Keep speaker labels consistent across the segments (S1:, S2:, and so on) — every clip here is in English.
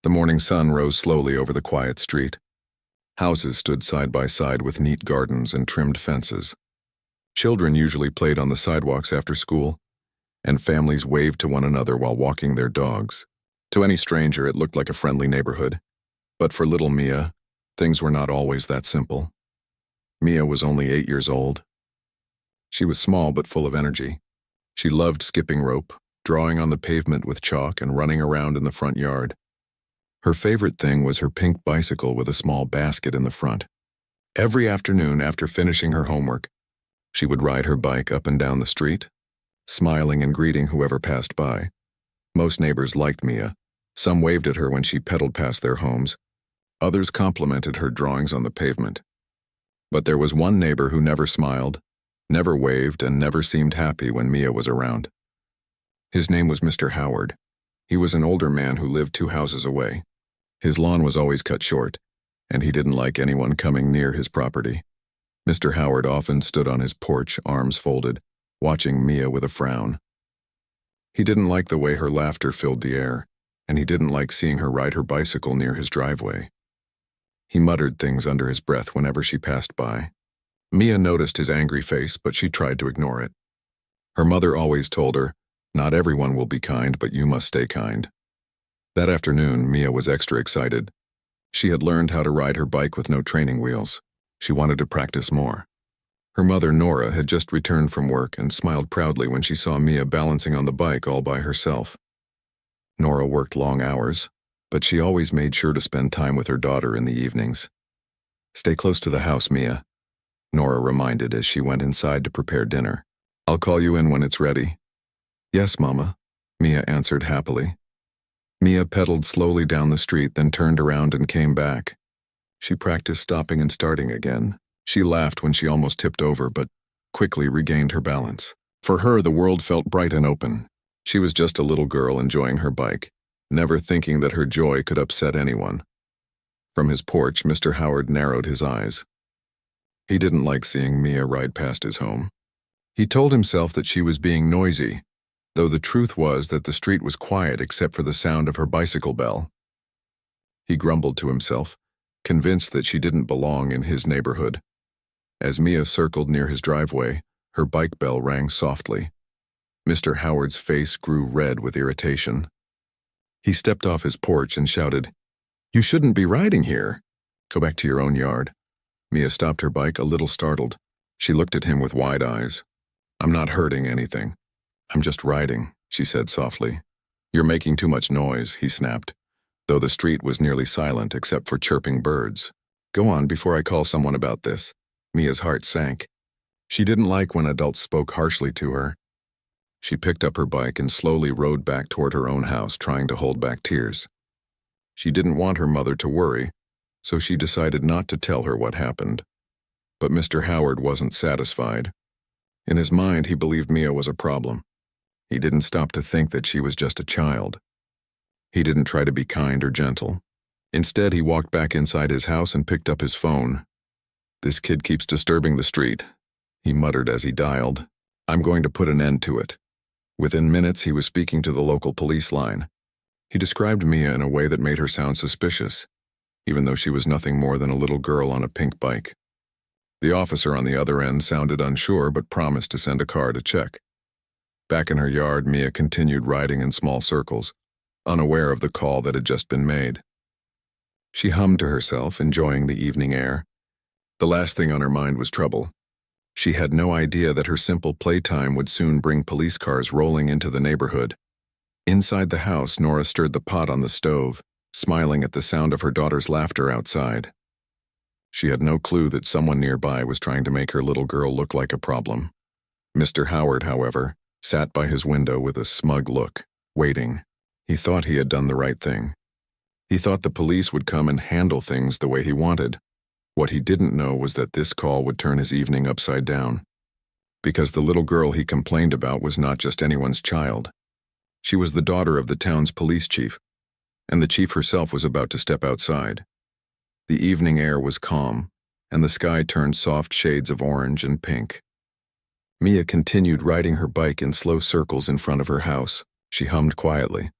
S1: The morning sun rose slowly over the quiet street. Houses stood side by side with neat gardens and trimmed fences. Children usually played on the sidewalks after school, and families waved to one another while walking their dogs. To any stranger, it looked like a friendly neighborhood. But for little Mia, things were not always that simple. Mia was only 8 years old. She was small but full of energy. She loved skipping rope, drawing on the pavement with chalk, and running around in the front yard. Her favorite thing was her pink bicycle with a small basket in the front. Every afternoon after finishing her homework, she would ride her bike up and down the street, smiling and greeting whoever passed by. Most neighbors liked Mia. Some waved at her when she pedaled past their homes. Others complimented her drawings on the pavement. But there was one neighbor who never smiled, never waved, and never seemed happy when Mia was around. His name was Mr. Howard. He was an older man who lived 2 houses away. His lawn was always cut short, and he didn't like anyone coming near his property. Mr. Howard often stood on his porch, arms folded, watching Mia with a frown. He didn't like the way her laughter filled the air, and he didn't like seeing her ride her bicycle near his driveway. He muttered things under his breath whenever she passed by. Mia noticed his angry face, but she tried to ignore it. Her mother always told her, "Not everyone will be kind, but you must stay kind." That afternoon, Mia was extra excited. She had learned how to ride her bike with no training wheels. She wanted to practice more. Her mother, Nora, had just returned from work and smiled proudly when she saw Mia balancing on the bike all by herself. Nora worked long hours, but she always made sure to spend time with her daughter in the evenings. "Stay close to the house, Mia," Nora reminded as she went inside to prepare dinner. "I'll call you in when it's ready." "Yes, Mama," Mia answered happily. Mia pedaled slowly down the street, then turned around and came back. She practiced stopping and starting again. She laughed when she almost tipped over, but quickly regained her balance. For her, the world felt bright and open. She was just a little girl enjoying her bike, never thinking that her joy could upset anyone. From his porch, Mr. Howard narrowed his eyes. He didn't like seeing Mia ride past his home. He told himself that she was being noisy, though the truth was that the street was quiet except for the sound of her bicycle bell. He grumbled to himself, convinced that she didn't belong in his neighborhood. As Mia circled near his driveway, her bike bell rang softly. Mr. Howard's face grew red with irritation. He stepped off his porch and shouted, "You shouldn't be riding here. Go back to your own yard." Mia stopped her bike, a little startled. She looked at him with wide eyes. "I'm not hurting anything. I'm just riding," she said softly. "You're making too much noise," he snapped, though the street was nearly silent except for chirping birds. "Go on before I call someone about this." Mia's heart sank. She didn't like when adults spoke harshly to her. She picked up her bike and slowly rode back toward her own house, trying to hold back tears. She didn't want her mother to worry, so she decided not to tell her what happened. But Mr. Howard wasn't satisfied. In his mind, he believed Mia was a problem. He didn't stop to think that she was just a child. He didn't try to be kind or gentle. Instead, he walked back inside his house and picked up his phone. "This kid keeps disturbing the street," he muttered as he dialed. "I'm going to put an end to it." Within minutes, he was speaking to the local police line. He described Mia in a way that made her sound suspicious, even though she was nothing more than a little girl on a pink bike. The officer on the other end sounded unsure but promised to send a car to check. Back in her yard, Mia continued riding in small circles, unaware of the call that had just been made. She hummed to herself, enjoying the evening air. The last thing on her mind was trouble. She had no idea that her simple playtime would soon bring police cars rolling into the neighborhood. Inside the house, Nora stirred the pot on the stove, smiling at the sound of her daughter's laughter outside. She had no clue that someone nearby was trying to make her little girl look like a problem. Mr. Howard, however, sat by his window with a smug look, waiting. He thought he had done the right thing. He thought the police would come and handle things the way he wanted. What he didn't know was that this call would turn his evening upside down. Because the little girl he complained about was not just anyone's child. She was the daughter of the town's police chief, and the chief herself was about to step outside. The evening air was calm, and the sky turned soft shades of orange and pink. Mia continued riding her bike in slow circles in front of her house. She hummed quietly.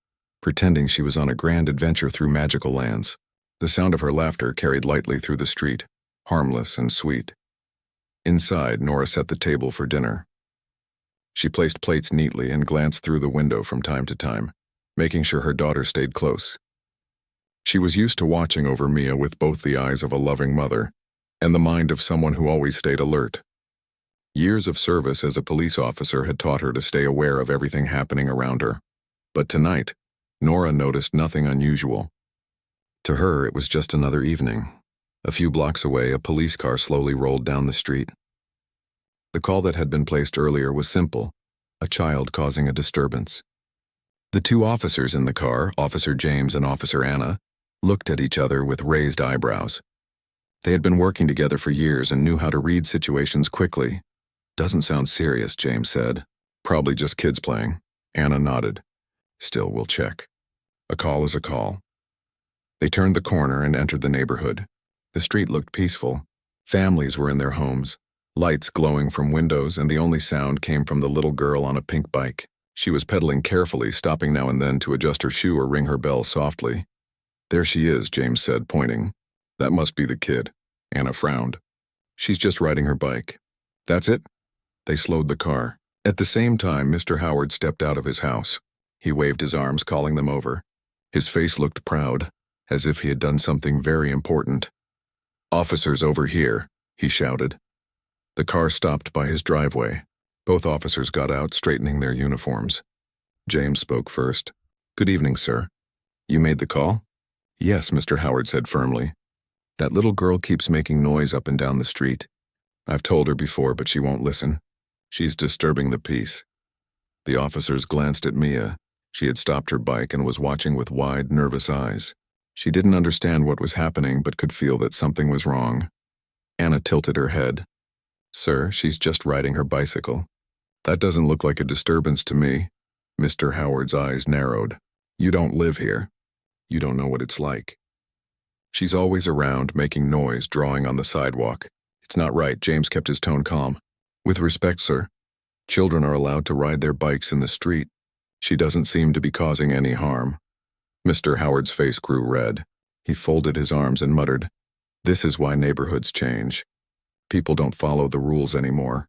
S1: pretending she was on a grand adventure through magical lands. The sound of her laughter carried lightly through the street, harmless and sweet. Inside, Nora set the table for dinner. She placed plates neatly and glanced through the window from time to time, making sure her daughter stayed close. She was used to watching over Mia with both the eyes of a loving mother and the mind of someone who always stayed alert. Years of service as a police officer had taught her to stay aware of everything happening around her. But tonight, Nora noticed nothing unusual. To her, it was just another evening. A few blocks away, a police car slowly rolled down the street. The call that had been placed earlier was simple: a child causing a disturbance. The two officers in the car, Officer James and Officer Anna, looked at each other with raised eyebrows. They had been working together for years and knew how to read situations quickly. "Doesn't sound serious," James said. "Probably just kids playing." Anna nodded. "Still, we'll check. A call is a call." They turned the corner and entered the neighborhood. The street looked peaceful. Families were in their homes, lights glowing from windows, and the only sound came from the little girl on a pink bike. She was pedaling carefully, stopping now and then to adjust her shoe or ring her bell softly. "There she is," James said, pointing. "That must be the kid." Anna frowned. "She's just riding her bike." "That's it?" They slowed the car. At the same time, Mr. Howard stepped out of his house. He waved his arms, calling them over. His face looked proud, as if he had done something very important. "Officers over here," he shouted. The car stopped by his driveway. Both officers got out, straightening their uniforms. James spoke first. "Good evening, sir. You made the call?" "Yes," Mr. Howard said firmly. "That little girl keeps making noise up and down the street. I've told her before, but she won't listen. She's disturbing the peace." The officers glanced at Mia. She had stopped her bike and was watching with wide, nervous eyes. She didn't understand what was happening, but could feel that something was wrong. Anna tilted her head. "Sir, she's just riding her bicycle." "That doesn't look like a disturbance to me." Mr. Howard's eyes narrowed. "You don't live here. You don't know what it's like. She's always around, making noise, drawing on the sidewalk. It's not right." James kept his tone calm. "With respect, sir, children are allowed to ride their bikes in the street. She doesn't seem to be causing any harm." Mr. Howard's face grew red. He folded his arms and muttered, "This is why neighborhoods change. People don't follow the rules anymore."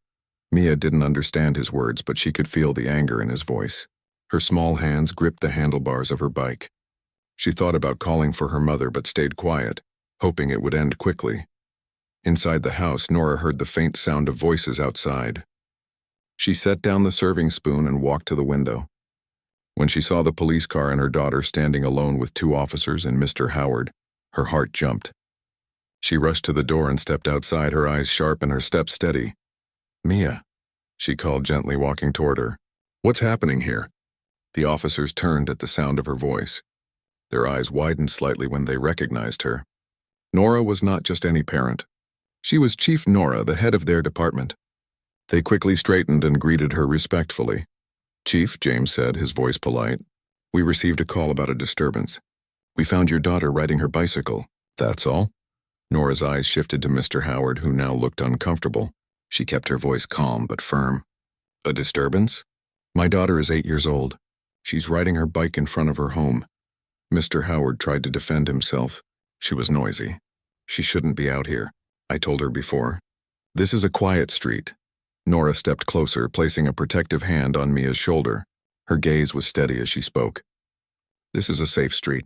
S1: Mia didn't understand his words, but she could feel the anger in his voice. Her small hands gripped the handlebars of her bike. She thought about calling for her mother but stayed quiet, hoping it would end quickly. Inside the house, Nora heard the faint sound of voices outside. She set down the serving spoon and walked to the window. When she saw the police car and her daughter standing alone with two officers and Mr. Howard, her heart jumped. She rushed to the door and stepped outside, her eyes sharp and her steps steady. "Mia," she called gently, walking toward her. "What's happening here?" The officers turned at the sound of her voice. Their eyes widened slightly when they recognized her. Nora was not just any parent. She was Chief Nora, the head of their department. They quickly straightened and greeted her respectfully. "Chief," James said, his voice polite, "we received a call about a disturbance. We found your daughter riding her bicycle. That's all?" Nora's eyes shifted to Mr. Howard, who now looked uncomfortable. She kept her voice calm but firm. "A disturbance? My daughter is 8 years old. She's riding her bike in front of her home." Mr. Howard tried to defend himself. "She was noisy. She shouldn't be out here. I told her before. This is a quiet street." Nora stepped closer, placing a protective hand on Mia's shoulder. Her gaze was steady as she spoke. "This is a safe street.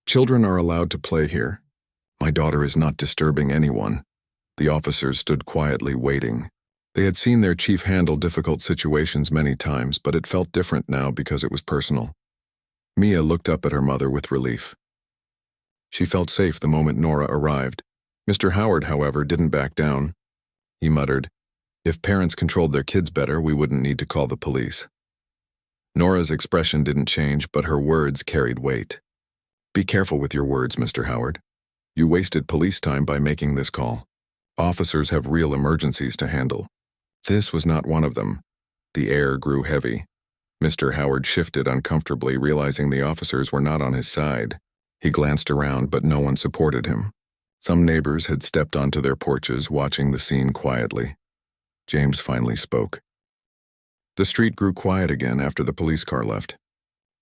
S1: Children are allowed to play here. My daughter is not disturbing anyone." The officers stood quietly, waiting. They had seen their chief handle difficult situations many times, but it felt different now because it was personal. Mia looked up at her mother with relief. She felt safe the moment Nora arrived. Mr. Howard, however, didn't back down. He muttered, "If parents controlled their kids better, we wouldn't need to call the police." Nora's expression didn't change, but her words carried weight. "Be careful with your words, Mr. Howard. You wasted police time by making this call. Officers have real emergencies to handle. This was not one of them." The air grew heavy. Mr. Howard shifted uncomfortably, realizing the officers were not on his side. He glanced around, but no one supported him. Some neighbors had stepped onto their porches, watching the scene quietly. James finally spoke. The street grew quiet again after the police car left.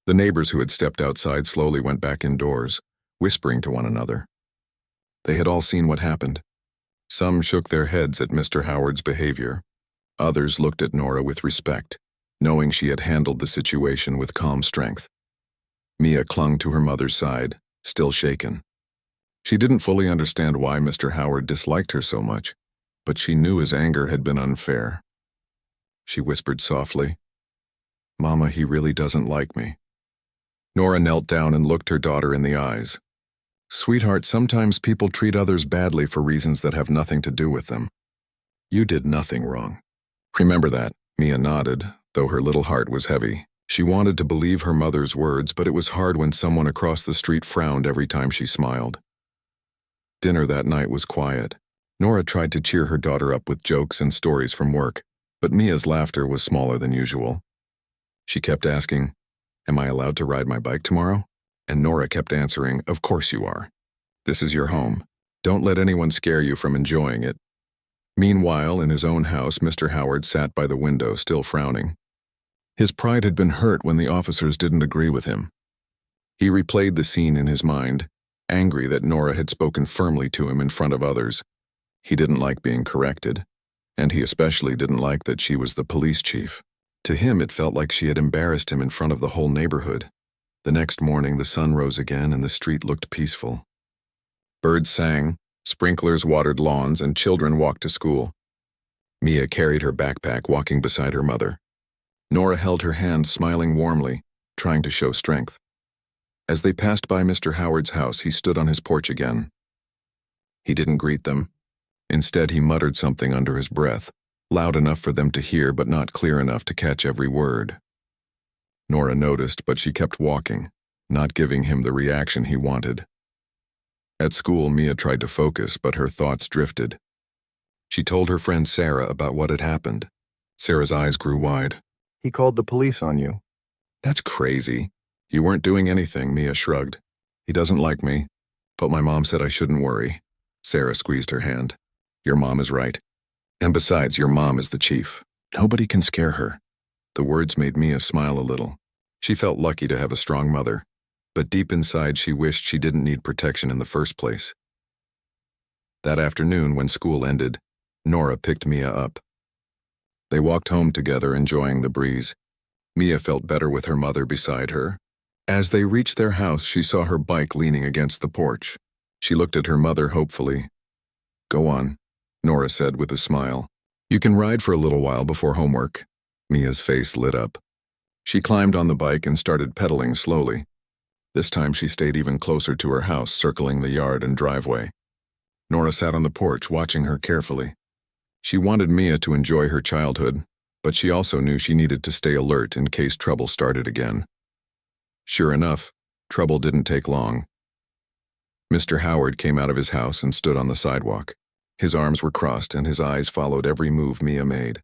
S1: The neighbors who had stepped outside slowly went back indoors, whispering to one another. They had all seen what happened. Some shook their heads at Mr. Howard's behavior. Others looked at Nora with respect, knowing she had handled the situation with calm strength. Mia clung to her mother's side, still shaken. She didn't fully understand why Mr. Howard disliked her so much, but she knew his anger had been unfair. She whispered softly, "Mama, he really doesn't like me." Nora knelt down and looked her daughter in the eyes. "Sweetheart, sometimes people treat others badly for reasons that have nothing to do with them. You did nothing wrong. Remember that." Mia nodded, though her little heart was heavy. She wanted to believe her mother's words, but it was hard when someone across the street frowned every time she smiled. Dinner that night was quiet. Nora tried to cheer her daughter up with jokes and stories from work, but Mia's laughter was smaller than usual. She kept asking, "Am I allowed to ride my bike tomorrow?" And Nora kept answering, "Of course you are. This is your home. Don't let anyone scare you from enjoying it." Meanwhile, in his own house, Mr. Howard sat by the window, still frowning. His pride had been hurt when the officers didn't agree with him. He replayed the scene in his mind, angry that Nora had spoken firmly to him in front of others. He didn't like being corrected, and he especially didn't like that she was the police chief. To him, it felt like she had embarrassed him in front of the whole neighborhood. The next morning, the sun rose again and the street looked peaceful. Birds sang, sprinklers watered lawns, and children walked to school. Mia carried her backpack, walking beside her mother. Nora held her hand, smiling warmly, trying to show strength. As they passed by Mr. Howard's house, he stood on his porch again. He didn't greet them. Instead, he muttered something under his breath, loud enough for them to hear but not clear enough to catch every word. Nora noticed, but she kept walking, not giving him the reaction he wanted. At school, Mia tried to focus, but her thoughts drifted. She told her friend Sarah about what had happened. Sarah's eyes grew wide.
S2: "He called the police on you."
S1: "That's crazy. You weren't doing anything," Mia shrugged. "He doesn't like me, but my mom said I shouldn't worry." Sarah squeezed her hand. "Your mom is right. And besides, your mom is the chief. Nobody can scare her." The words made Mia smile a little. She felt lucky to have a strong mother, but deep inside she wished she didn't need protection in the first place. That afternoon, when school ended, Nora picked Mia up. They walked home together, enjoying the breeze. Mia felt better with her mother beside her. As they reached their house, she saw her bike leaning against the porch. She looked at her mother hopefully. "Go on," Nora said with a smile. "You can ride for a little while before homework." Mia's face lit up. She climbed on the bike and started pedaling slowly. This time she stayed even closer to her house, circling the yard and driveway. Nora sat on the porch, watching her carefully. She wanted Mia to enjoy her childhood, but she also knew she needed to stay alert in case trouble started again. Sure enough, trouble didn't take long. Mr. Howard came out of his house and stood on the sidewalk. His arms were crossed and his eyes followed every move Mia made.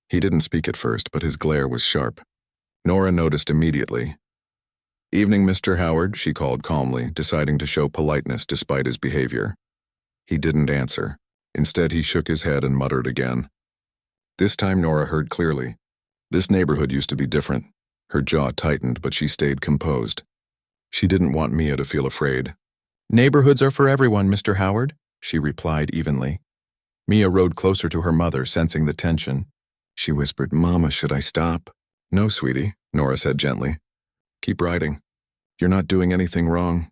S1: He didn't speak at first, but his glare was sharp. Nora noticed immediately. "Evening, Mr. Howard," she called calmly, deciding to show politeness despite his behavior. He didn't answer. Instead, he shook his head and muttered again. This time Nora heard clearly. This neighborhood used to be different. Her jaw tightened, but she stayed composed. She didn't want Mia to feel afraid. "Neighborhoods are for everyone, Mr. Howard," she replied evenly. Mia rode closer to her mother, sensing the tension. She whispered, "Mama, should I stop?" "No, sweetie," Nora said gently. "Keep riding. You're not doing anything wrong."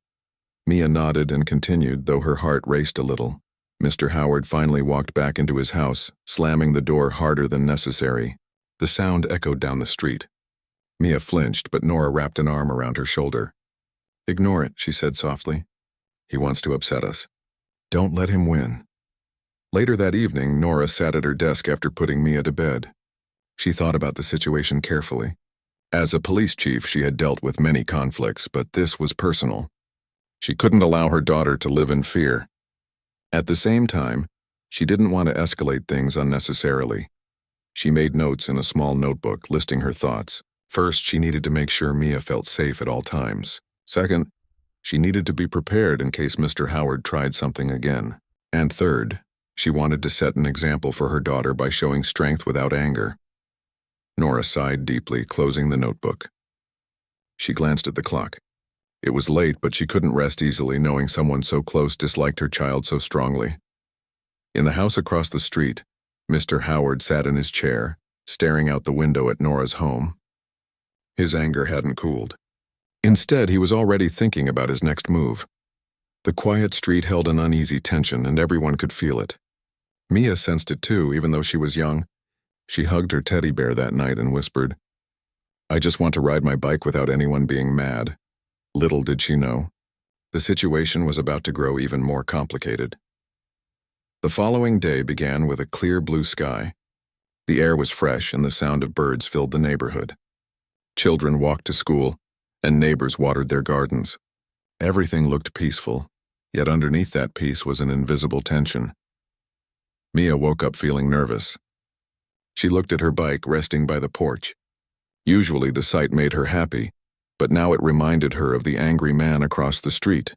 S1: Mia nodded and continued, though her heart raced a little. Mr. Howard finally walked back into his house, slamming the door harder than necessary. The sound echoed down the street. Mia flinched, but Nora wrapped an arm around her shoulder. "Ignore it," she said softly. "He wants to upset us. Don't let him win." Later that evening, Nora sat at her desk after putting Mia to bed. She thought about the situation carefully. As a police chief, she had dealt with many conflicts, but this was personal. She couldn't allow her daughter to live in fear. At the same time, she didn't want to escalate things unnecessarily. She made notes in a small notebook, listing her thoughts. First, she needed to make sure Mia felt safe at all times. Second, she needed to be prepared in case Mr. Howard tried something again. And third, she wanted to set an example for her daughter by showing strength without anger. Nora sighed deeply, closing the notebook. She glanced at the clock. It was late, but she couldn't rest easily knowing someone so close disliked her child so strongly. In the house across the street, Mr. Howard sat in his chair, staring out the window at Nora's home. His anger hadn't cooled. Instead, he was already thinking about his next move. The quiet street held an uneasy tension, and everyone could feel it. Mia sensed it too, even though she was young. She hugged her teddy bear that night and whispered, "I just want to ride my bike without anyone being mad." Little did she know, the situation was about to grow even more complicated. The following day began with a clear blue sky. The air was fresh and the sound of birds filled the neighborhood. Children walked to school, and neighbors watered their gardens. Everything looked peaceful, yet underneath that peace was an invisible tension. Mia woke up feeling nervous. She looked at her bike resting by the porch. Usually the sight made her happy, but now it reminded her of the angry man across the street.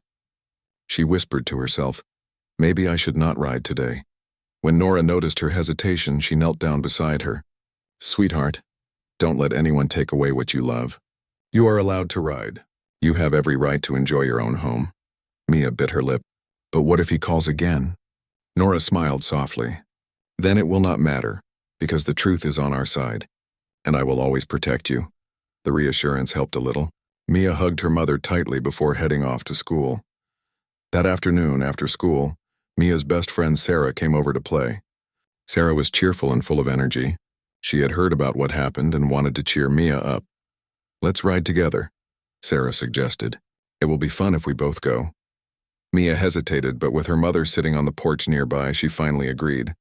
S1: She whispered to herself, "Maybe I should not ride today." When Nora noticed her hesitation, she knelt down beside her. "Sweetheart, don't let anyone take away what you love. You are allowed to ride. You have every right to enjoy your own home." Mia bit her lip. "But what if he calls again?" Nora smiled softly. "Then it will not matter, because the truth is on our side, and I will always protect you." The reassurance helped a little. Mia hugged her mother tightly before heading off to school. That afternoon, after school, Mia's best friend Sarah came over to play. Sarah was cheerful and full of energy. She had heard about what happened and wanted to cheer Mia up. "Let's ride together," Sarah suggested. "It will be fun if we both go." Mia hesitated, but with her mother sitting on the porch nearby, she finally agreed.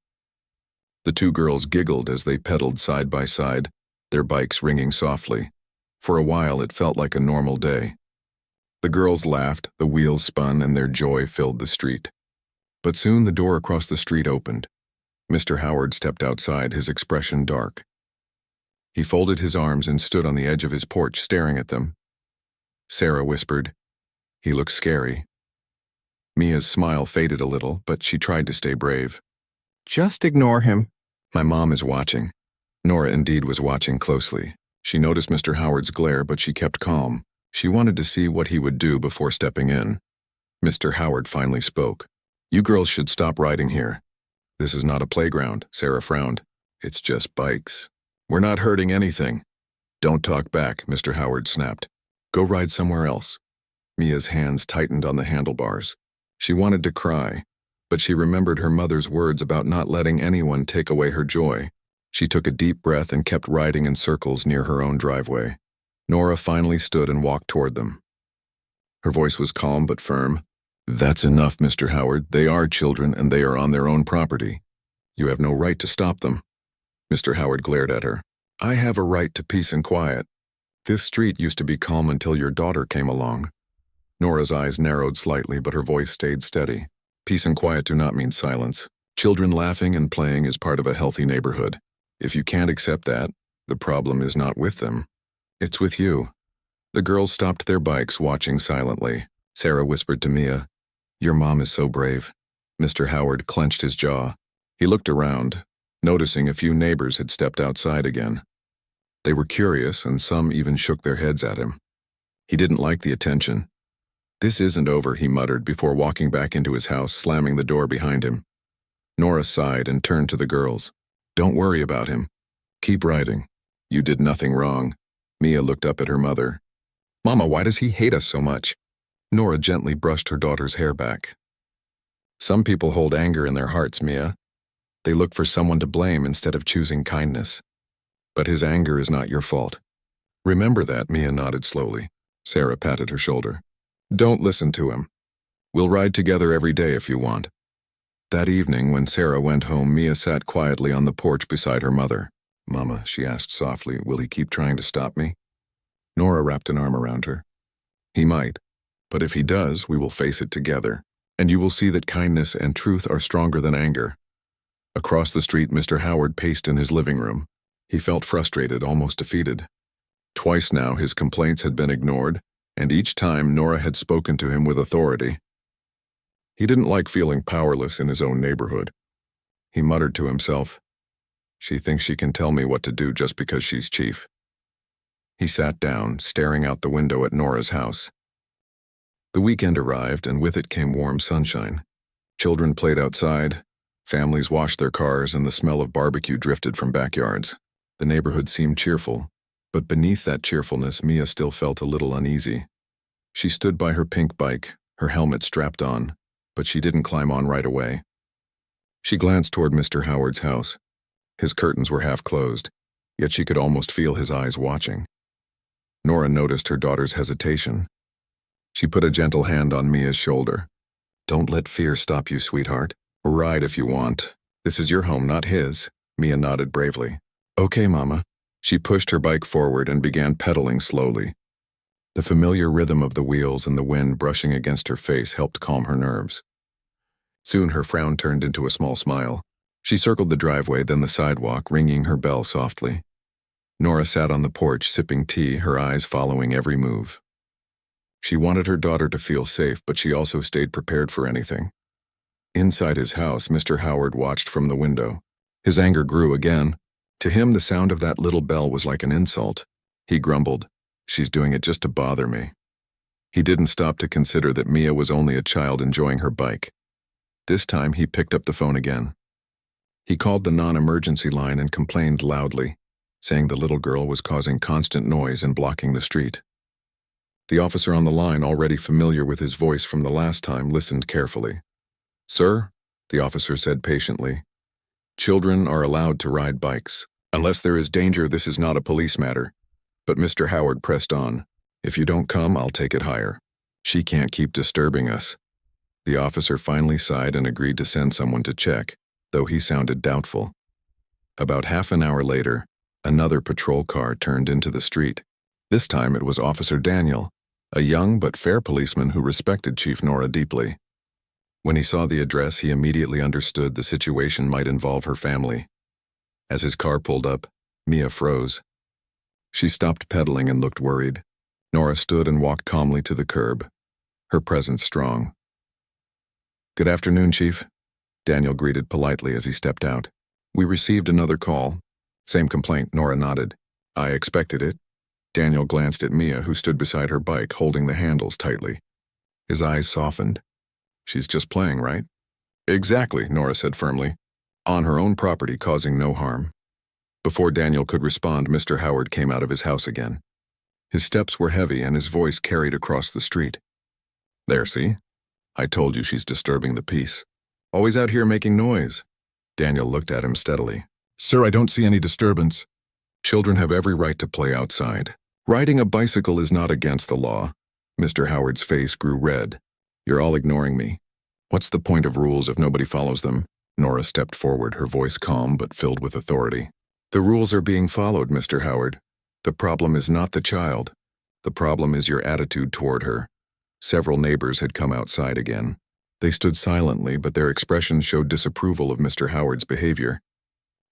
S1: The two girls giggled as they pedaled side by side, their bikes ringing softly. For a while, it felt like a normal day. The girls laughed, the wheels spun, and their joy filled the street. But soon the door across the street opened. Mr. Howard stepped outside, his expression dark. He folded his arms and stood on the edge of his porch, staring at them. Sarah whispered, "He looks scary." Mia's smile faded a little, but she tried to stay brave. "Just ignore him. My mom is watching." Nora indeed was watching closely. She noticed Mr. Howard's glare, but she kept calm. She wanted to see what he would do before stepping in. Mr. Howard finally spoke. "You girls should stop riding here. This is not a playground," Sarah frowned. "It's just bikes. We're not hurting anything." "Don't talk back," Mr. Howard snapped. "Go ride somewhere else." Mia's hands tightened on the handlebars. She wanted to cry, but she remembered her mother's words about not letting anyone take away her joy. She took a deep breath and kept riding in circles near her own driveway. Nora finally stood and walked toward them. Her voice was calm but firm. "That's enough, Mr. Howard. They are children and they are on their own property. You have no right to stop them." Mr. Howard glared at her. "I have a right to peace and quiet. This street used to be calm until your daughter came along." Nora's eyes narrowed slightly, but her voice stayed steady. "Peace and quiet do not mean silence. Children laughing and playing is part of a healthy neighborhood. If you can't accept that, the problem is not with them. It's with you." The girls stopped their bikes, watching silently. Sarah whispered to Mia, "Your mom is so brave." Mr. Howard clenched his jaw. He looked around, noticing a few neighbors had stepped outside again. They were curious, and some even shook their heads at him. He didn't like the attention. "This isn't over," he muttered before walking back into his house, slamming the door behind him. Nora sighed and turned to the girls. "Don't worry about him. Keep riding. You did nothing wrong." Mia looked up at her mother. "Mama, why does he hate us so much?" Nora gently brushed her daughter's hair back. "Some people hold anger in their hearts, Mia. They look for someone to blame instead of choosing kindness. But his anger is not your fault. Remember that," Mia nodded slowly. Sarah patted her shoulder. "Don't listen to him. We'll ride together every day if you want." That evening, when Sarah went home, Mia sat quietly on the porch beside her mother. "Mama," she asked softly, "will he keep trying to stop me?" Nora wrapped an arm around her. "He might, but if he does, we will face it together, and you will see that kindness and truth are stronger than anger." Across the street, Mr. Howard paced in his living room. He felt frustrated, almost defeated. Twice now his complaints had been ignored, and each time Nora had spoken to him with authority. He didn't like feeling powerless in his own neighborhood. He muttered to himself, "She thinks she can tell me what to do just because she's chief." He sat down, staring out the window at Nora's house. The weekend arrived, and with it came warm sunshine. Children played outside, families washed their cars, and the smell of barbecue drifted from backyards. The neighborhood seemed cheerful, but beneath that cheerfulness, Mia still felt a little uneasy. She stood by her pink bike, her helmet strapped on, but she didn't climb on right away. She glanced toward Mr. Howard's house. His curtains were half closed, yet she could almost feel his eyes watching. Nora noticed her daughter's hesitation. She put a gentle hand on Mia's shoulder. "Don't let fear stop you, sweetheart. Ride if you want. This is your home, not his." Mia nodded bravely. "Okay, Mama." She pushed her bike forward and began pedaling slowly. The familiar rhythm of the wheels and the wind brushing against her face helped calm her nerves. Soon her frown turned into a small smile. She circled the driveway, then the sidewalk, ringing her bell softly. Nora sat on the porch sipping tea, her eyes following every move. She wanted her daughter to feel safe, but she also stayed prepared for anything. Inside his house, Mr. Howard watched from the window. His anger grew again. To him, the sound of that little bell was like an insult. He grumbled, "She's doing it just to bother me." He didn't stop to consider that Mia was only a child enjoying her bike. This time, he picked up the phone again. He called the non-emergency line and complained loudly, saying the little girl was causing constant noise and blocking the street. The officer on the line, already familiar with his voice from the last time, listened carefully. "Sir," the officer said patiently, "children are allowed to ride bikes. Unless there is danger, this is not a police matter." But Mr. Howard pressed on. "If you don't come, I'll take it higher. She can't keep disturbing us." The officer finally sighed and agreed to send someone to check, though he sounded doubtful. About half an hour later, another patrol car turned into the street. This time it was Officer Daniel, a young but fair policeman who respected Chief Nora deeply. When he saw the address, he immediately understood the situation might involve her family. As his car pulled up, Mia froze. She stopped pedaling and looked worried. Nora stood and walked calmly to the curb, her presence strong. "Good afternoon, Chief," Daniel greeted politely as he stepped out. "We received another call." "Same complaint," Nora nodded. "I expected it." Daniel glanced at Mia, who stood beside her bike, holding the handles tightly. His eyes softened. "She's just playing, right?" "Exactly," Nora said firmly. "On her own property, causing no harm." Before Daniel could respond, Mr. Howard came out of his house again. His steps were heavy and his voice carried across the street. "There, see? I told you she's disturbing the peace. Always out here making noise." Daniel looked at him steadily. "Sir, I don't see any disturbance. Children have every right to play outside. Riding a bicycle is not against the law." Mr. Howard's face grew red. "You're all ignoring me. What's the point of rules if nobody follows them?" Nora stepped forward, her voice calm but filled with authority. "The rules are being followed, Mr. Howard. The problem is not the child. The problem is your attitude toward her." Several neighbors had come outside again. They stood silently, but their expressions showed disapproval of Mr. Howard's behavior.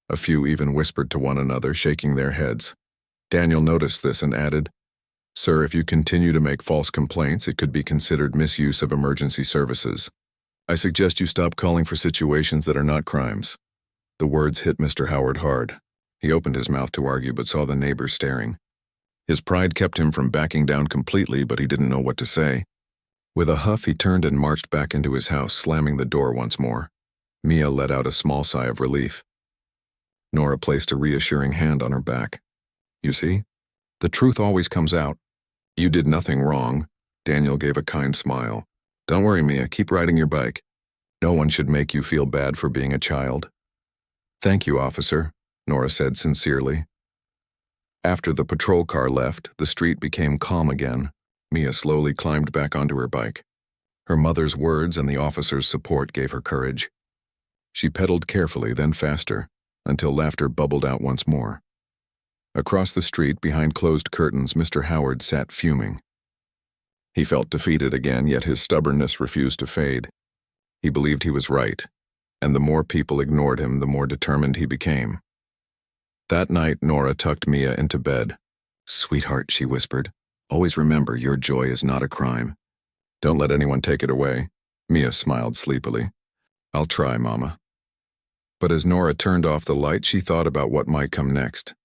S1: A few even whispered to one another, shaking their heads. Daniel noticed this and added, "Sir, if you continue to make false complaints, it could be considered misuse of emergency services. I suggest you stop calling for situations that are not crimes." The words hit Mr. Howard hard. He opened his mouth to argue but saw the neighbors staring. His pride kept him from backing down completely, but he didn't know what to say. With a huff, he turned and marched back into his house, slamming the door once more. Mia let out a small sigh of relief. Nora placed a reassuring hand on her back. "You see? The truth always comes out. You did nothing wrong." Daniel gave a kind smile. "Don't worry, Mia. Keep riding your bike. No one should make you feel bad for being a child." "Thank you, officer," Nora said sincerely. After the patrol car left, the street became calm again. Mia slowly climbed back onto her bike. Her mother's words and the officer's support gave her courage. She pedaled carefully, then faster, until laughter bubbled out once more. Across the street, behind closed curtains, Mr. Howard sat fuming. He felt defeated again, yet his stubbornness refused to fade. He believed he was right, and the more people ignored him, the more determined he became. That night, Nora tucked Mia into bed. "Sweetheart," she whispered, "always remember your joy is not a crime. Don't let anyone take it away." Mia smiled sleepily. "I'll try, Mama." But as Nora turned off the light, she thought about what might come next.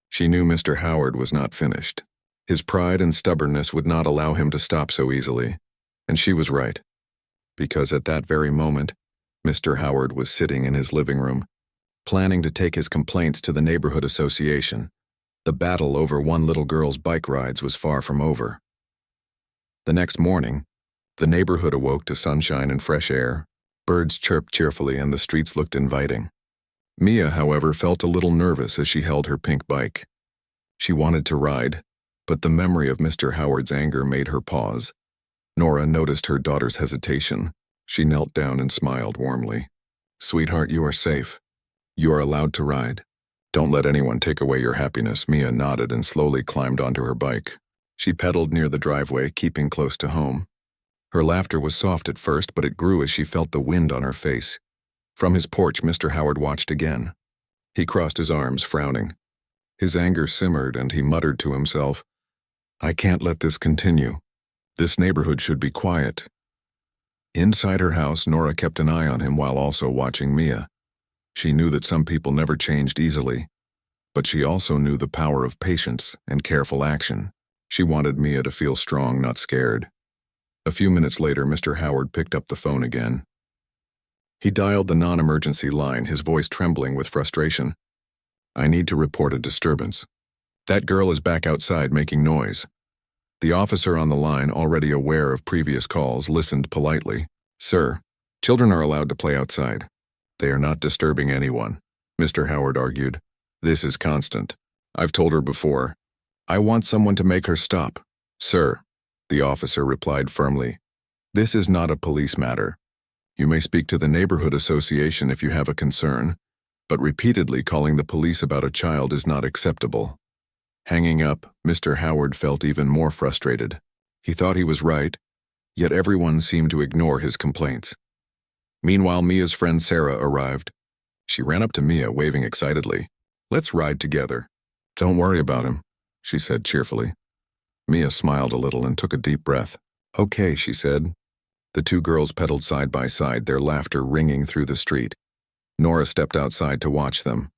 S1: She knew Mr. Howard was not finished. His pride and stubbornness would not allow him to stop so easily, and she was right. Because at that very moment, Mr. Howard was sitting in his living room, planning to take his complaints to the neighborhood association. The battle over one little girl's bike rides was far from over. The next morning, the neighborhood awoke to sunshine and fresh air. Birds chirped cheerfully and the streets looked inviting. Mia, however, felt a little nervous as she held her pink bike. She wanted to ride, but the memory of Mr. Howard's anger made her pause. Nora noticed her daughter's hesitation. She knelt down and smiled warmly. "Sweetheart, you are safe. You are allowed to ride. Don't let anyone take away your happiness." Mia nodded and slowly climbed onto her bike. She pedaled near the driveway, keeping close to home. Her laughter was soft at first, but it grew as she felt the wind on her face. From his porch, Mr. Howard watched again. He crossed his arms, frowning. His anger simmered, and he muttered to himself, "I can't let this continue. This neighborhood should be quiet." Inside her house, Nora kept an eye on him while also watching Mia. She knew that some people never changed easily, but she also knew the power of patience and careful action. She wanted Mia to feel strong, not scared. A few minutes later, Mr. Howard picked up the phone again. He dialed the non-emergency line, his voice trembling with frustration. "I need to report a disturbance. That girl is back outside making noise." The officer on the line, already aware of previous calls, listened politely. "Sir, children are allowed to play outside. They are not disturbing anyone," Mr. Howard argued. "This is constant. I've told her before. I want someone to make her stop." "Sir," the officer replied firmly, "this is not a police matter. You may speak to the neighborhood association if you have a concern, but repeatedly calling the police about a child is not acceptable." Hanging up, Mr. Howard felt even more frustrated. He thought he was right, yet everyone seemed to ignore his complaints. Meanwhile, Mia's friend Sarah arrived. She ran up to Mia, waving excitedly. "Let's ride together." "Don't worry about him," she said cheerfully. Mia smiled a little and took a deep breath. "Okay," she said. The two girls pedaled side by side, their laughter ringing through the street. Nora stepped outside to watch them.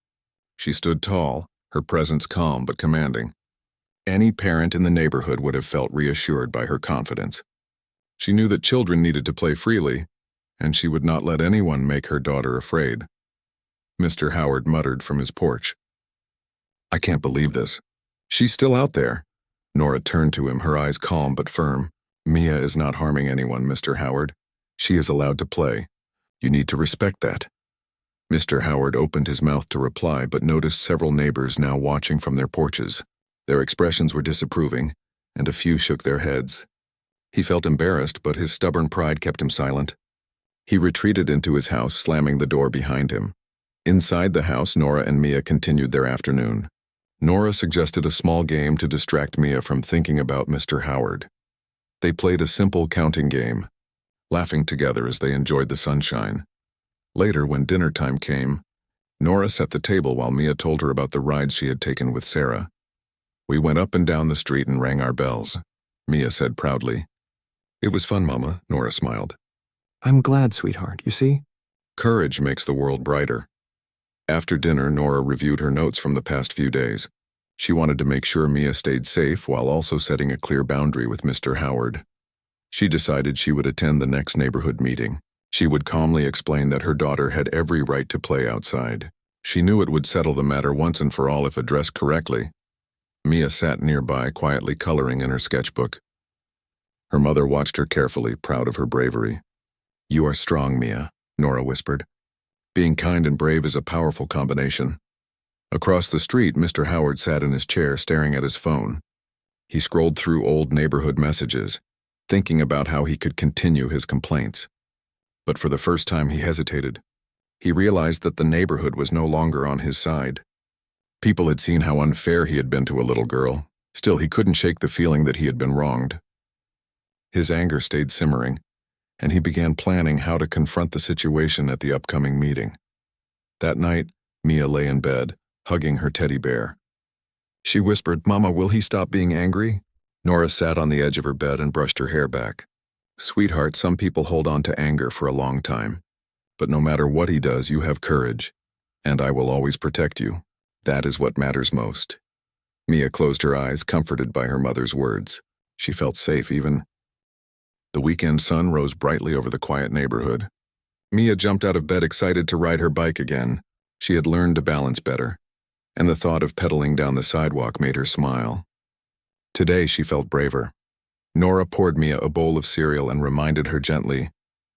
S1: She stood tall, her presence calm but commanding. Any parent in the neighborhood would have felt reassured by her confidence. She knew that children needed to play freely, and she would not let anyone make her daughter afraid. Mr. Howard muttered from his porch, "I can't believe this. She's still out there." Nora turned to him, her eyes calm but firm. "Mia is not harming anyone, Mr. Howard. She is allowed to play. You need to respect that." Mr. Howard opened his mouth to reply, but noticed several neighbors now watching from their porches. Their expressions were disapproving, and a few shook their heads. He felt embarrassed, but his stubborn pride kept him silent. He retreated into his house, slamming the door behind him. Inside the house, Nora and Mia continued their afternoon. Nora suggested a small game to distract Mia from thinking about Mr. Howard. They played a simple counting game, laughing together as they enjoyed the sunshine. Later, when dinner time came, Nora set the table while Mia told her about the rides she had taken with Sarah. "We went up and down the street and rang our bells," Mia said proudly. "It was fun, Mama," Nora smiled.
S2: I'm glad, sweetheart. You see?
S1: Courage makes the world brighter. After dinner, Nora reviewed her notes from the past few days. She wanted to make sure Mia stayed safe while also setting a clear boundary with Mr. Howard. She decided she would attend the next neighborhood meeting. She would calmly explain that her daughter had every right to play outside. She knew it would settle the matter once and for all if addressed correctly. Mia sat nearby, quietly coloring in her sketchbook. Her mother watched her carefully, proud of her bravery. "You are strong, Mia," Nora whispered. "Being kind and brave is a powerful combination." Across the street, Mr. Howard sat in his chair staring at his phone. He scrolled through old neighborhood messages, thinking about how he could continue his complaints. But for the first time he hesitated. He realized that the neighborhood was no longer on his side. People had seen how unfair he had been to a little girl. Still, he couldn't shake the feeling that he had been wronged. His anger stayed simmering, and he began planning how to confront the situation at the upcoming meeting. That night, Mia lay in bed, hugging her teddy bear. She whispered, "Mama, will he stop being angry?" Nora sat on the edge of her bed and brushed her hair back. "Sweetheart, some people hold on to anger for a long time. But no matter what he does, you have courage, and I will always protect you. That is what matters most." Mia closed her eyes, comforted by her mother's words. She felt safe even. The weekend sun rose brightly over the quiet neighborhood. Mia jumped out of bed excited to ride her bike again. She had learned to balance better, and the thought of pedaling down the sidewalk made her smile. Today she felt braver. Nora poured Mia a bowl of cereal and reminded her gently,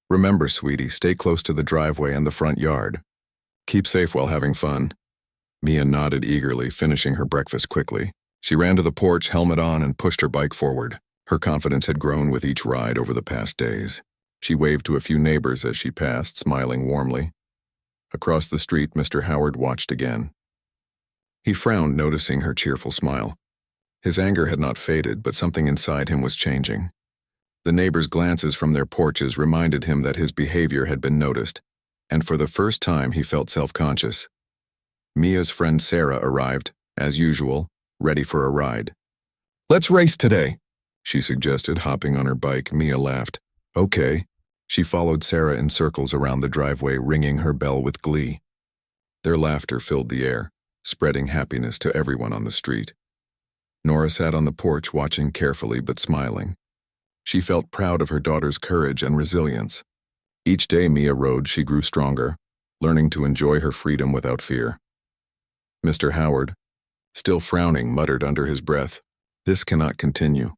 S1: "Remember, sweetie, stay close to the driveway and the front yard. Keep safe while having fun." Mia nodded eagerly, finishing her breakfast quickly. She ran to the porch, helmet on, and pushed her bike forward. Her confidence had grown with each ride over the past days. She waved to a few neighbors as she passed, smiling warmly. Across the street, Mr. Howard watched again. He frowned, noticing her cheerful smile. His anger had not faded, but something inside him was changing. The neighbors' glances from their porches reminded him that his behavior had been noticed, and for the first time he felt self-conscious. Mia's friend Sarah arrived, as usual, ready for a ride. "Let's race today," she suggested, hopping on her bike. Mia laughed. "Okay." She followed Sarah in circles around the driveway, ringing her bell with glee. Their laughter filled the air, spreading happiness to everyone on the street. Nora sat on the porch, watching carefully but smiling. She felt proud of her daughter's courage and resilience. Each day Mia rode, she grew stronger, learning to enjoy her freedom without fear. Mr. Howard, still frowning, muttered under his breath, "This cannot continue."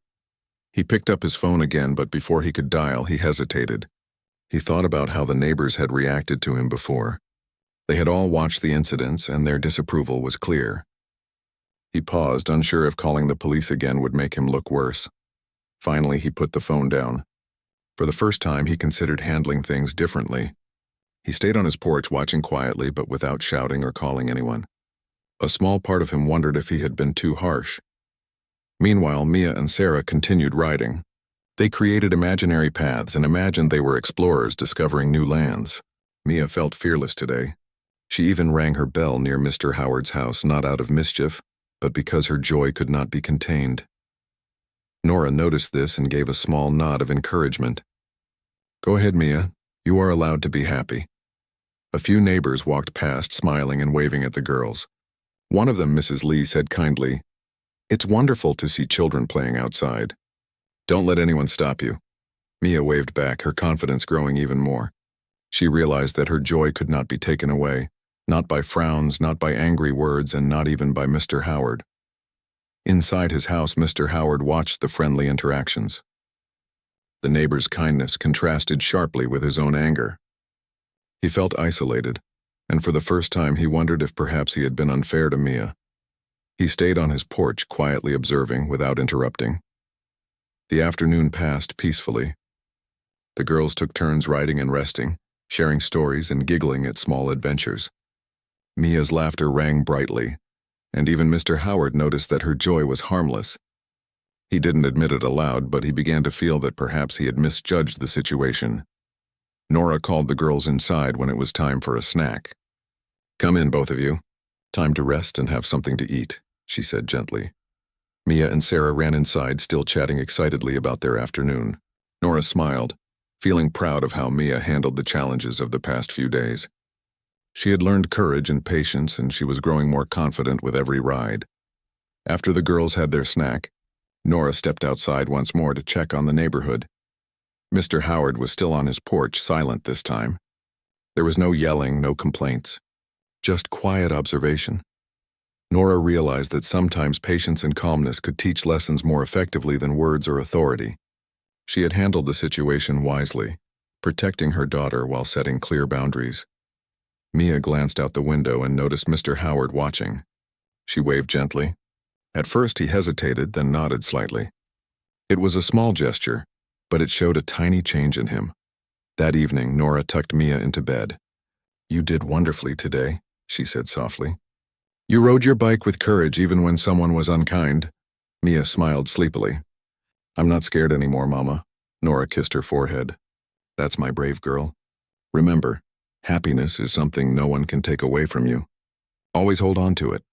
S1: He picked up his phone again, but before he could dial, he hesitated. He thought about how the neighbors had reacted to him before. They had all watched the incidents, and their disapproval was clear. He paused, unsure if calling the police again would make him look worse. Finally, he put the phone down. For the first time, he considered handling things differently. He stayed on his porch, watching quietly but without shouting or calling anyone. A small part of him wondered if he had been too harsh. Meanwhile, Mia and Sarah continued riding. They created imaginary paths and imagined they were explorers discovering new lands. Mia felt fearless today. She even rang her bell near Mr. Howard's house, not out of mischief, but because her joy could not be contained. Nora noticed this and gave a small nod of encouragement. "Go ahead, Mia. You are allowed to be happy." A few neighbors walked past, smiling and waving at the girls. One of them, Mrs. Lee, said kindly, "It's wonderful to see children playing outside. Don't let anyone stop you." Mia waved back, her confidence growing even more. She realized that her joy could not be taken away, not by frowns, not by angry words, and not even by Mr. Howard. Inside his house, Mr. Howard watched the friendly interactions. The neighbor's kindness contrasted sharply with his own anger. He felt isolated, and for the first time he wondered if perhaps he had been unfair to Mia. He stayed on his porch, quietly observing without interrupting. The afternoon passed peacefully. The girls took turns riding and resting, sharing stories and giggling at small adventures. Mia's laughter rang brightly, and even Mr. Howard noticed that her joy was harmless. He didn't admit it aloud, but he began to feel that perhaps he had misjudged the situation. Nora called the girls inside when it was time for a snack. "Come in, both of you. Time to rest and have something to eat," she said gently. Mia and Sarah ran inside, still chatting excitedly about their afternoon. Nora smiled, feeling proud of how Mia handled the challenges of the past few days. She had learned courage and patience, and she was growing more confident with every ride. After the girls had their snack, Nora stepped outside once more to check on the neighborhood. Mr. Howard was still on his porch, silent this time. There was no yelling, no complaints, just quiet observation. Nora realized that sometimes patience and calmness could teach lessons more effectively than words or authority. She had handled the situation wisely, protecting her daughter while setting clear boundaries. Mia glanced out the window and noticed Mr. Howard watching. She waved gently. At first he hesitated, then nodded slightly. It was a small gesture, but it showed a tiny change in him. That evening, Nora tucked Mia into bed. "You did wonderfully today," she said softly. "You rode your bike with courage even when someone was unkind." Mia smiled sleepily. "I'm not scared anymore, Mama." Nora kissed her forehead. "That's my brave girl. Remember, happiness is something no one can take away from you. Always hold on to it."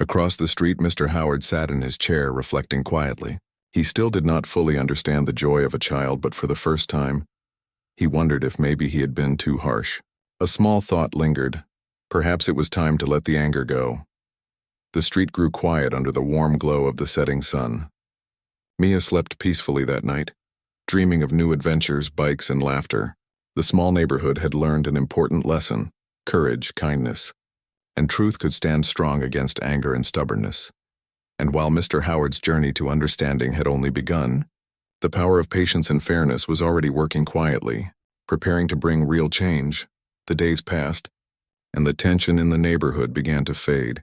S1: Across the street, Mr. Howard sat in his chair, reflecting quietly. He still did not fully understand the joy of a child, but for the first time, he wondered if maybe he had been too harsh. A small thought lingered. Perhaps it was time to let the anger go. The street grew quiet under the warm glow of the setting sun. Mia slept peacefully that night, dreaming of new adventures, bikes, and laughter. The small neighborhood had learned an important lesson: courage, kindness, and truth could stand strong against anger and stubbornness. And while Mr. Howard's journey to understanding had only begun, the power of patience and fairness was already working quietly, preparing to bring real change. The days passed, and the tension in the neighborhood began to fade.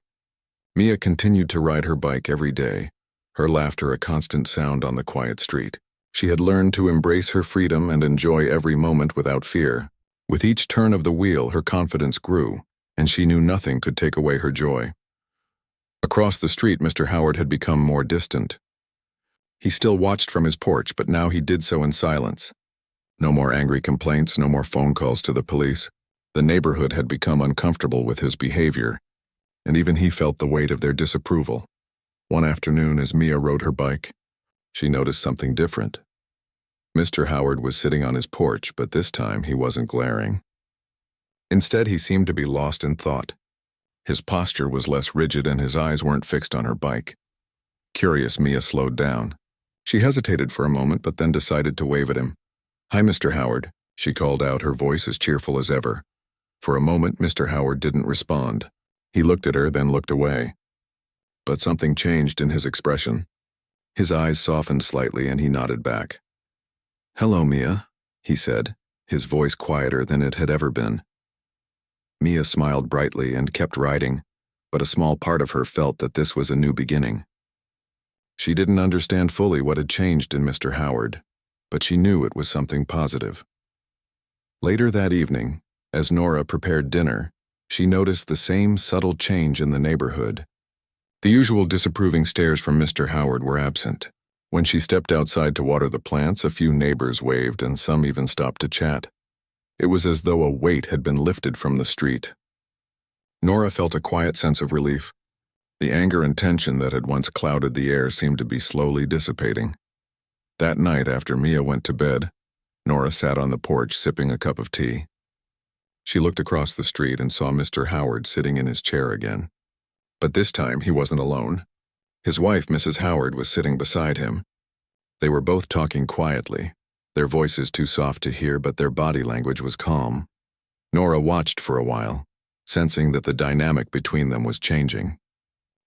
S1: Mia continued to ride her bike every day, her laughter a constant sound on the quiet street. She had learned to embrace her freedom and enjoy every moment without fear. With each turn of the wheel, her confidence grew, and she knew nothing could take away her joy. Across the street, Mr. Howard had become more distant. He still watched from his porch, but now he did so in silence. No more angry complaints, no more phone calls to the police. The neighborhood had become uncomfortable with his behavior, and even he felt the weight of their disapproval. One afternoon, as Mia rode her bike, she noticed something different. Mr. Howard was sitting on his porch, but this time he wasn't glaring. Instead, he seemed to be lost in thought. His posture was less rigid and his eyes weren't fixed on her bike. Curious, Mia slowed down. She hesitated for a moment, but then decided to wave at him. "Hi, Mr. Howard," she called out, her voice as cheerful as ever. For a moment, Mr. Howard didn't respond. He looked at her, then looked away. But something changed in his expression. His eyes softened slightly and he nodded back. "Hello, Mia," he said, his voice quieter than it had ever been. Mia smiled brightly and kept riding, but a small part of her felt that this was a new beginning. She didn't understand fully what had changed in Mr. Howard, but she knew it was something positive. Later that evening, as Nora prepared dinner, she noticed the same subtle change in the neighborhood. The usual disapproving stares from Mr. Howard were absent. When she stepped outside to water the plants, a few neighbors waved and some even stopped to chat. It was as though a weight had been lifted from the street. Nora felt a quiet sense of relief. The anger and tension that had once clouded the air seemed to be slowly dissipating. That night, after Mia went to bed, Nora sat on the porch sipping a cup of tea. She looked across the street and saw Mr. Howard sitting in his chair again. But this time he wasn't alone. His wife, Mrs. Howard, was sitting beside him. They were both talking quietly, their voices too soft to hear, but their body language was calm. Nora watched for a while, sensing that the dynamic between them was changing.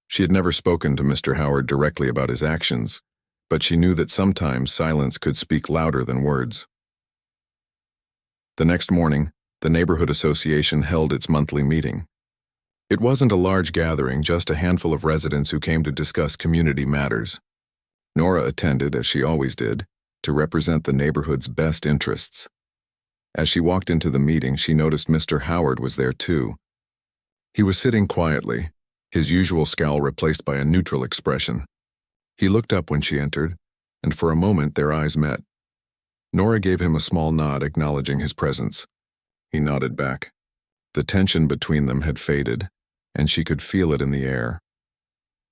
S1: She had never spoken to Mr. Howard directly about his actions, but she knew that sometimes silence could speak louder than words. The next morning, the neighborhood association held its monthly meeting. It wasn't a large gathering, just a handful of residents who came to discuss community matters. Nora attended, as she always did, to represent the neighborhood's best interests. As she walked into the meeting, she noticed Mr. Howard was there too. He was sitting quietly, his usual scowl replaced by a neutral expression. He looked up when she entered, and for a moment their eyes met. Nora gave him a small nod, acknowledging his presence. He nodded back. The tension between them had faded, and she could feel it in the air.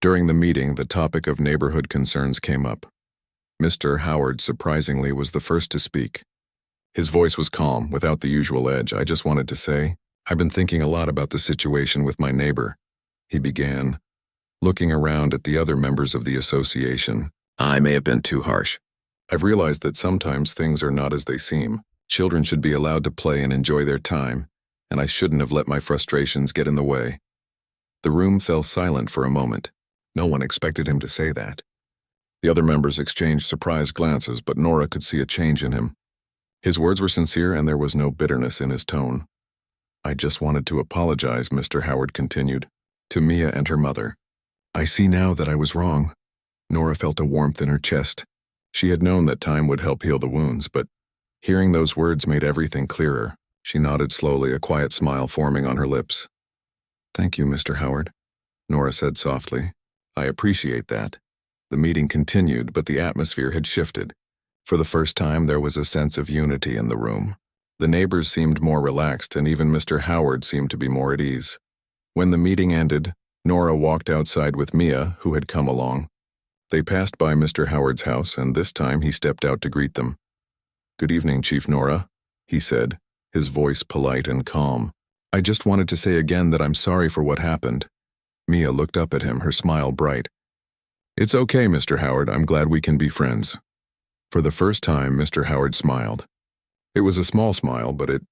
S1: During the meeting, the topic of neighborhood concerns came up. Mr. Howard, surprisingly, was the first to speak. His voice was calm, without the usual edge. "I just wanted to say, I've been thinking a lot about the situation with my neighbor," he began, looking around at the other members of the association. "I may have been too harsh. I've realized that sometimes things are not as they seem. Children should be allowed to play and enjoy their time, and I shouldn't have let my frustrations get in the way." The room fell silent for a moment. No one expected him to say that. The other members exchanged surprised glances, but Nora could see a change in him. His words were sincere and there was no bitterness in his tone. "I just wanted to apologize," Mr. Howard continued, "to Mia and her mother. I see now that I was wrong." Nora felt a warmth in her chest. She had known that time would help heal the wounds, but hearing those words made everything clearer. She nodded slowly, a quiet smile forming on her lips. "Thank you, Mr. Howard," Nora said softly. "I appreciate that." The meeting continued, but the atmosphere had shifted. For the first time, there was a sense of unity in the room. The neighbors seemed more relaxed, and even Mr. Howard seemed to be more at ease. When the meeting ended, Nora walked outside with Mia, who had come along. They passed by Mr. Howard's house, and this time he stepped out to greet them. "Good evening, Chief Nora," he said, his voice polite and calm. "I just wanted to say again that I'm sorry for what happened. Mia looked up at him, her smile bright. It's okay, Mr. Howard. I'm glad we can be friends. For the first time, Mr. Howard smiled. It was a small smile, but it